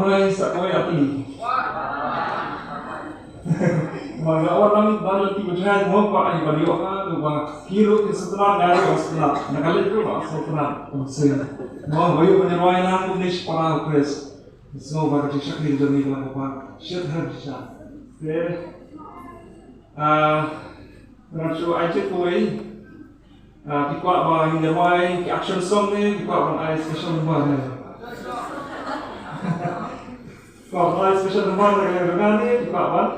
Trai sa kawai api. Mga orang dalam tiba jahat mau pak ayu balik apa tu bang kilo di setelah dari setelah nakalik tu pak setelah sen mau bayu penyeruai nang English para Chris so baga cakap ni demi kalau apa shit harusnya Rancu aja koi pikwa bang penyeruai action song ni pikwa bang ai special number ni pikwa bang special number ni pikwa bang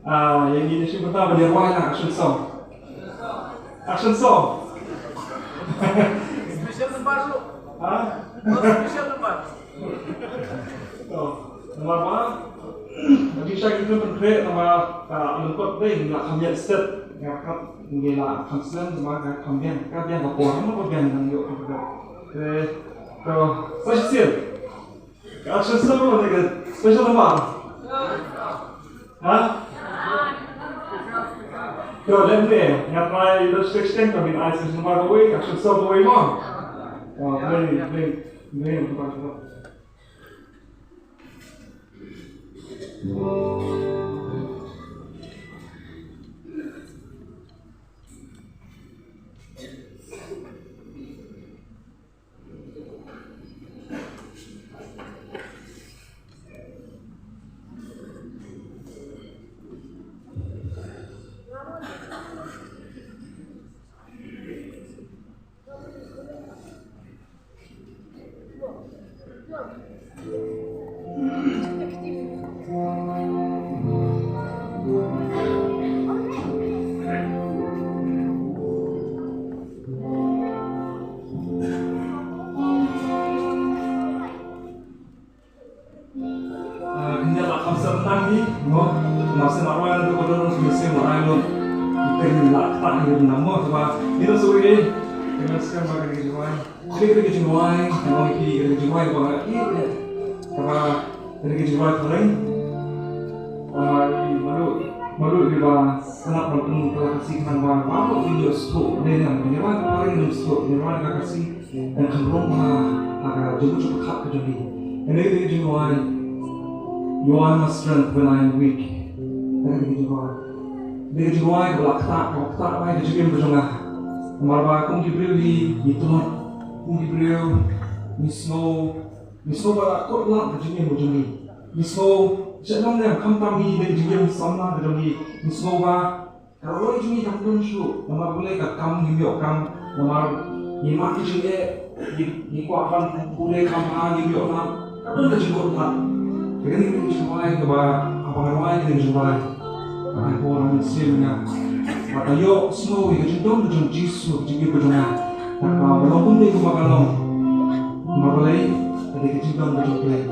yang ini sih pertama dia buat action song. Action song. Special tempat tu. Special tempat. Nama apa? Bagi saya itu konkret nama lengkap deh nak kami step yang kat mengira concern sama kami yang kapor mana bagian yang yuk juga. So special. Action song mana special tempat? Yo, let me yang Trai the 16 kami ada sesuatu baru, action song baru mah. Beli tempat tu. Masa maruan tu kalau orang mesti maruan tu kita nak tak hidup nama sebab itu suai kita sekarang makan kerja jual kita kerja jual orang ini kerja jual banyak ini sebab kerja jual paling malu juga sangat berpenuh kasih dengan baru video stroke ni yang menyerang paling dalam stroke menyerang kasih dan cenderung agak cukup khap kerja ni kerja jual you are my strength when I am weak. Dia jual kalau tak baik dia juga berjongah. Marba kung diberi itu, kung diberi mismo pada kot lah dia juga berjongi. Mismo jangan dia kamtam ni dia juga sama dia jongi. Mismo ba kalau dia jongi kampun su, nama boleh kat kam himyok kam, nama imak juga di kuatkan boleh kam himyok nam, kapan dia juga tak. Jadi kita jual kepada apa namanya kita jual. Aku orang Muslimnya, maka yo semua itu jendong jendong jisu jengki berjona. Walaupun dia kumakalong, mabalay ada kejendong jengki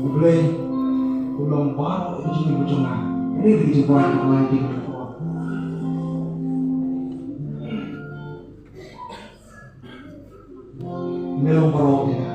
mabalay ulong baroh itu jengki berjona. Ini dijempuan kita lagi berdoa. Melong baroh dia.